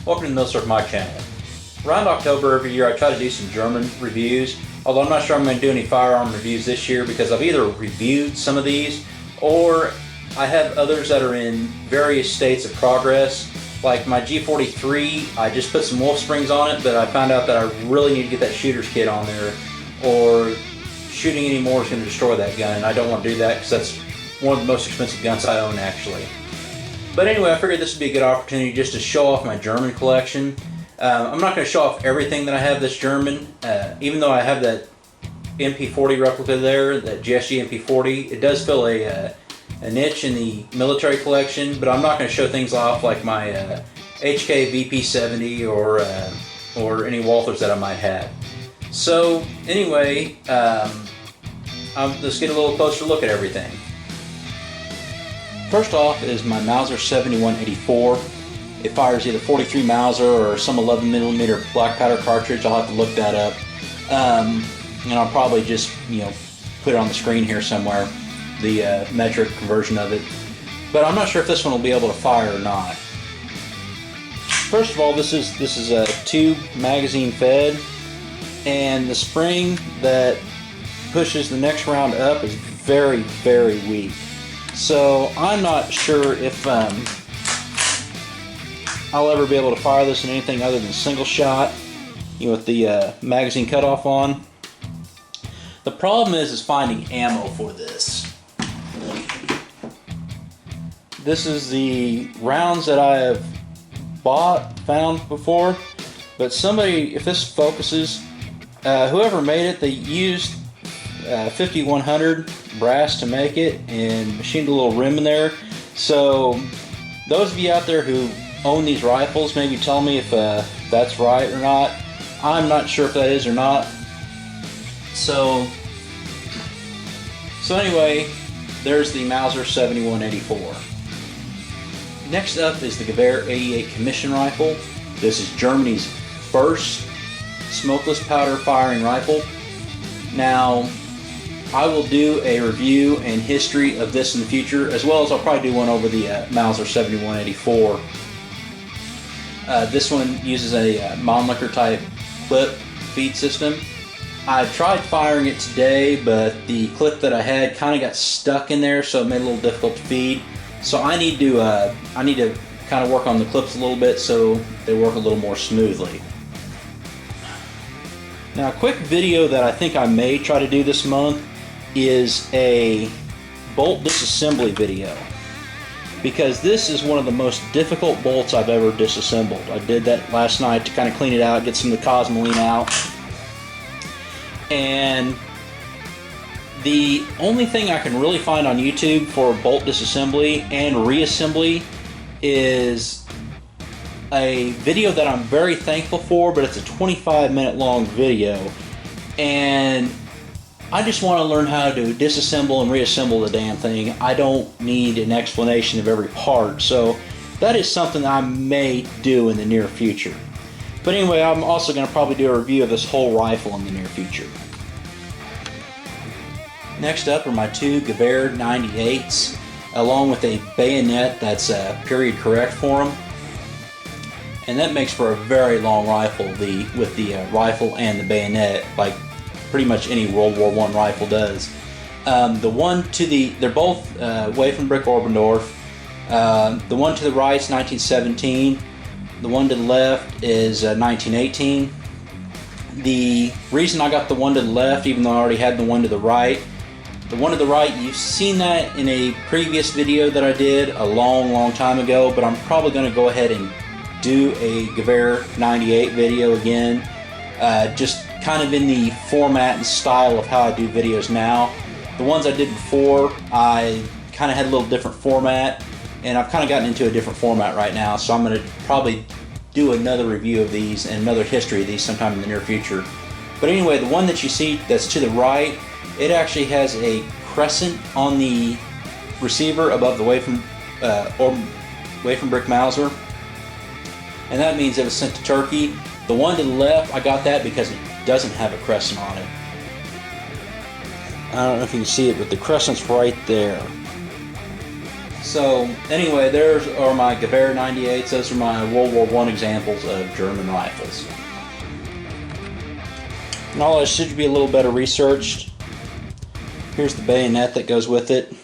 Welcome to the Milsurp My channel. Around October every year I try to do some German reviews, although I'm not sure I'm going to do any firearm reviews this year because I've either reviewed some of these or I have others that are in various states of progress. Like my G43, I just put some wolf springs on it, but I found out that I really need to get that shooter's kit on there or shooting any more is going to destroy that gun, and I don't want to do that because that's one of the most expensive guns I own actually. But anyway, I figured this would be a good opportunity just to show off my German collection. I'm not going to show off everything that I have that's German, even though I have that MP40 replica there, that GSG MP40. It does fill a niche in the military collection, but I'm not going to show things off like my HK VP70 or any Walthers that I might have. So anyway, let's get a little closer look at everything. First off is my Mauser 7184. It fires either 43 Mauser or some 11mm black powder cartridge. I'll have to look that up. And I'll probably just, put it on the screen here somewhere, the metric conversion of it. But I'm not sure if this one will be able to fire or not. First of all, this is a tube magazine fed, and the spring that pushes the next round up is very, very weak. So I'm not sure if I'll ever be able to fire this in anything other than single shot, with the magazine cutoff on. The problem is finding ammo for this. This is the rounds that I have found before, but somebody, if this focuses, whoever made it, they used 5100 brass to make it and machined a little rim in there. So those of you out there who own these rifles, maybe tell me if that's right or not. I'm not sure if that is or not. So anyway, there's the Mauser 7184. Next up is the Gewehr 88 commission rifle. This is Germany's first smokeless powder firing rifle. Now, I will do a review and history of this in the future, as well as I'll probably do one over the Mauser 7184. This one uses a Mannlicher type clip feed system. I tried firing it today, but the clip that I had kind of got stuck in there, so it made it a little difficult to feed. So I need to kind of work on the clips a little bit so they work a little more smoothly. Now, a quick video that I think I may try to do this month is a bolt disassembly video, because this is one of the most difficult bolts I've ever disassembled. I did that last night to kind of clean it out, get some of the cosmoline out. And the only thing I can really find on YouTube for bolt disassembly and reassembly is a video that I'm very thankful for, but it's a 25-minute long video. And I just want to learn how to disassemble and reassemble the damn thing. I don't need an explanation of every part, so that is something I may do in the near future. But anyway, I'm also going to probably do a review of this whole rifle in the near future. Next up are my two Gewehr 98s, along with a bayonet that's period correct for them. And that makes for a very long rifle, with the rifle and the bayonet, like pretty much any World War I rifle does. They're both Waffenbrick Oberndorf. The one to the right is 1917. The one to the left is 1918. The reason I got the one to the left, even though I already had the one to the right, you've seen that in a previous video that I did a long time ago, but I'm probably going to go ahead and do a Gewehr 98 video again, just kind of in the format and style of how I do videos now. The ones I did before, I kind of had a little different format, and I've kind of gotten into a different format right now, so I'm going to probably do another review of these and another history of these sometime in the near future. But anyway, the one that you see that's to the right, it actually has a crescent on the receiver above the Waffenbrick Mauser, and that means it was sent to Turkey. The one to the left, I got that because it doesn't have a crescent on it. I don't know if you can see it, but the crescent's right there. So anyway, there's are my Gewehr 98s. Those are my World War I examples of German rifles. And all that should be a little better researched. Here's the bayonet that goes with it.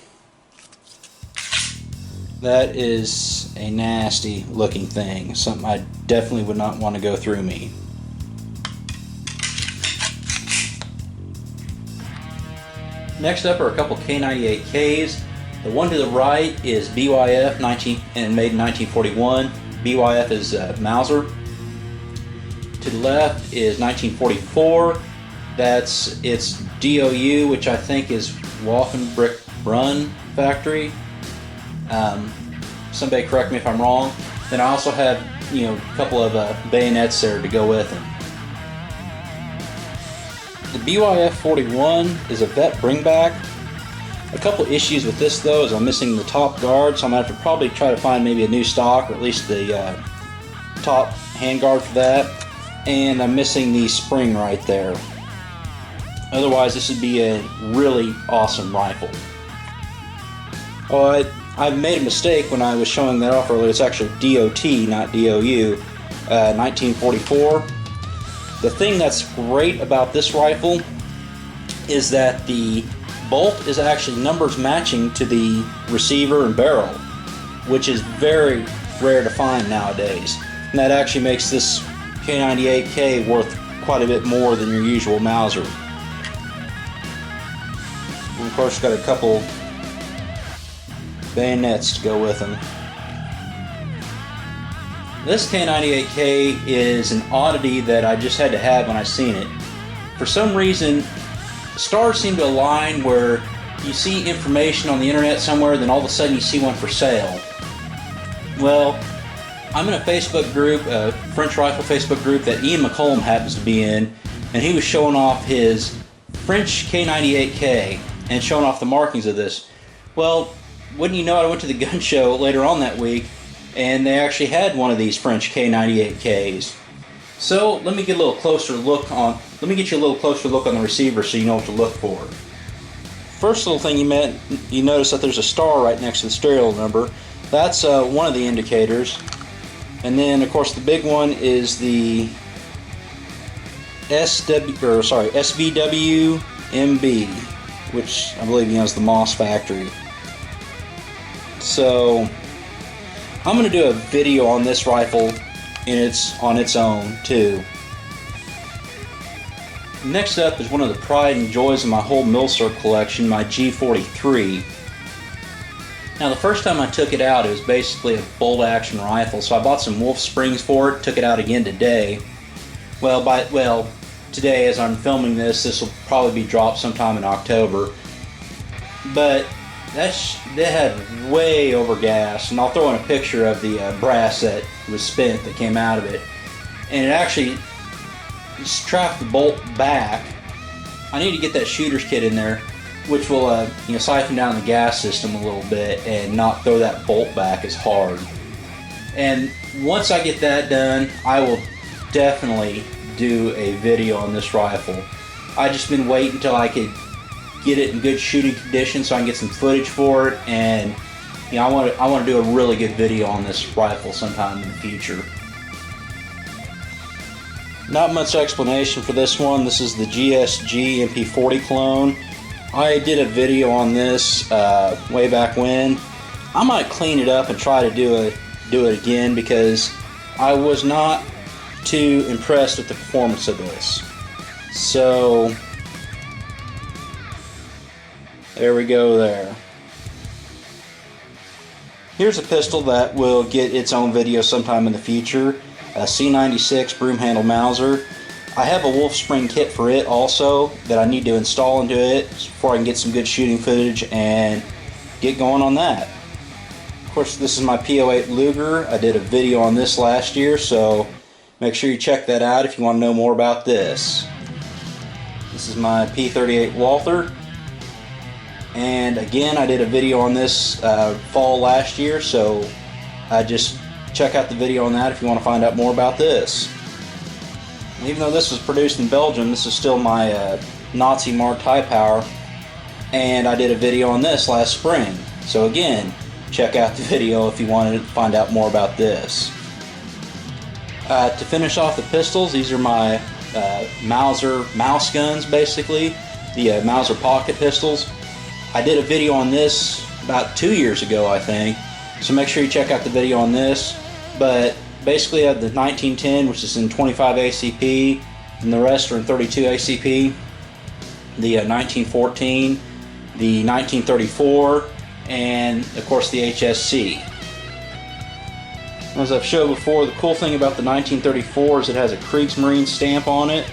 That is a nasty looking thing. Something I definitely would not want to go through me. Next up are a couple K98Ks. The one to the right is BYF and made in 1941. BYF is Mauser. To the left is 1944. That's its DOU, which I think is Waffen Run Factory. Somebody correct me if I'm wrong. Then I also have, a couple of bayonets there to go with them. The BYF 41 is a vet bringback. A couple issues with this though is I'm missing the top guard, so I'm going to have to probably try to find maybe a new stock, or at least the top handguard for that. And I'm missing the spring right there. Otherwise, this would be a really awesome rifle. Oh, I made a mistake when I was showing that off earlier. It's actually DOT, not DOU, 1944. The thing that's great about this rifle is that the bolt is actually numbers matching to the receiver and barrel, which is very rare to find nowadays. And that actually makes this K98K worth quite a bit more than your usual Mauser. And of course, got a couple bayonets to go with them. This K98K is an oddity that I just had to have when I seen it. For some reason, stars seem to align where you see information on the internet somewhere, then all of a sudden you see one for sale. Well, I'm in a Facebook group, a French rifle Facebook group that Ian McCollum happens to be in, and he was showing off his French K98K and showing off the markings of this. Well, wouldn't you know it, I went to the gun show later on that week, and they actually had one of these French K98Ks. So let me get you a little closer look on the receiver so you know what to look for. First little thing you notice that there's a star right next to the serial number. That's one of the indicators. And then of course the big one is the SVW MB, which I believe is the Moss factory. So I'm going to do a video on this rifle on its own too. Next up is one of the pride and joys of my whole Milsurp collection, my G43. Now the first time I took it out, it was basically a bolt action rifle, so I bought some wolf springs for it, took it out again today. Well, today as I'm filming this will probably be dropped sometime in October. But that had way over gas, and I'll throw in a picture of the brass that was spent that came out of it. And it actually trapped the bolt back. I need to get that shooter's kit in there, which will siphon down the gas system a little bit and not throw that bolt back as hard. And once I get that done, I will definitely do a video on this rifle. I just been waiting until I could get it in good shooting condition so I can get some footage for it, and I want to do a really good video on this rifle sometime in the future. Not much explanation for this one. This is the GSG MP40 clone. I did a video on this way back when. I might clean it up and try to do it again because I was not too impressed with the performance of this. So there we go there. Here's a pistol that will get its own video sometime in the future. A C96 broom handle Mauser. I have a wolf spring kit for it also that I need to install into it before I can get some good shooting footage and get going on that. Of course, this is my P08 Luger. I did a video on this last year, so make sure you check that out if you want to know more about this. This is my P38 Walther. And again, I did a video on this fall last year, so just check out the video on that if you want to find out more about this. And even though this was produced in Belgium, this is still my Nazi marked high power, and I did a video on this last spring. So again, check out the video if you wanted to find out more about this. To finish off the pistols, these are my Mauser mouse guns, basically, the Mauser pocket pistols. I did a video on this about 2 years ago, I think, so make sure you check out the video on this. But basically I have the 1910, which is in 25 ACP, and the rest are in 32 ACP. The 1914, the 1934, and of course the HSC. As I've showed before, the cool thing about the 1934 is it has a Kriegsmarine stamp on it,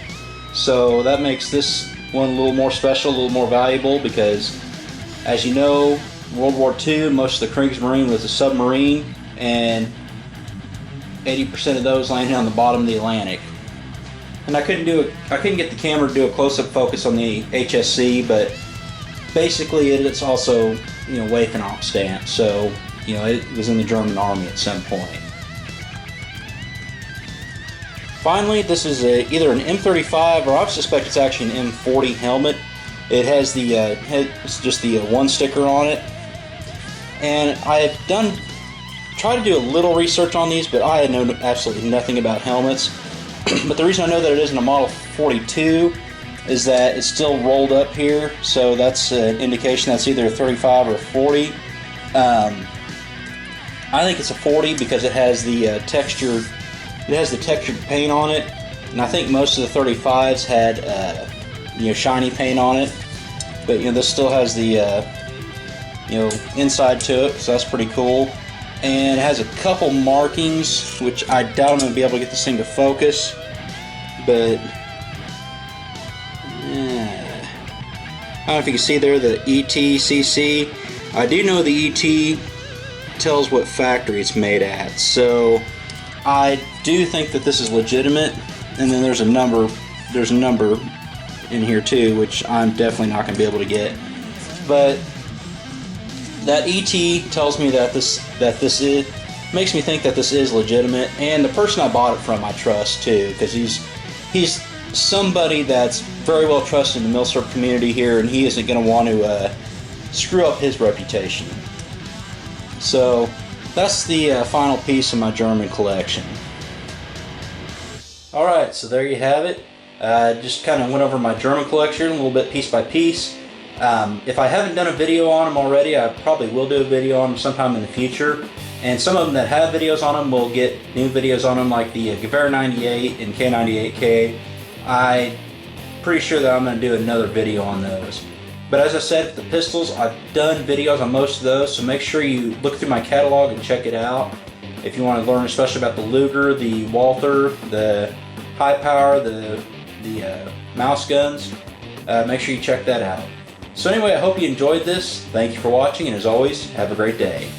so that makes this one a little more special, a little more valuable, because as you know, World War II, most of the Kriegsmarine was a submarine, and 80% of those landed on the bottom of the Atlantic. And I couldn't get the camera to do a close-up focus on the HSC, but basically it's also, you know, Waffen stamp, so you know it was in the German army at some point. Finally, this is either an M35 or I suspect it's actually an M40 helmet. It has the it's just the one sticker on it, and I have tried to do a little research on these, but I know absolutely nothing about helmets. But the reason I know that it isn't a Model 42 is that it's still rolled up here, so that's an indication that's either a 35 or a 40. I think it's a 40 because it has the texture. It has the textured paint on it, and I think most of the 35s had you know, shiny paint on it. But you know, this still has the you know, inside to it, so that's pretty cool. And it has a couple markings, which I doubt I'm going to be able to get this thing to focus, but I don't know if you can see there the ETCC. I do know the ET tells what factory it's made at, so I do think that this is legitimate. And then there's a number in here too, which I'm definitely not going to be able to get. But that ET tells me that this is, makes me think that this is legitimate, and the person I bought it from I trust too, because he's somebody that's very well trusted in the Milsurp community here, and he isn't going to want to screw up his reputation. So that's the final piece of my German collection. Alright, so there you have it. Just kind of went over my German collection a little bit piece by piece. If I haven't done a video on them already, I probably will do a video on them sometime in the future. And some of them that have videos on them will get new videos on them, like the Gewehr 98 and K98K. I'm pretty sure that I'm going to do another video on those. But as I said, the pistols, I've done videos on most of those, so make sure you look through my catalog and check it out. If you want to learn especially about the Luger, the Walther, the high power, the mouse guns, make sure you check that out. So anyway, I hope you enjoyed this. Thank you for watching, and as always, have a great day.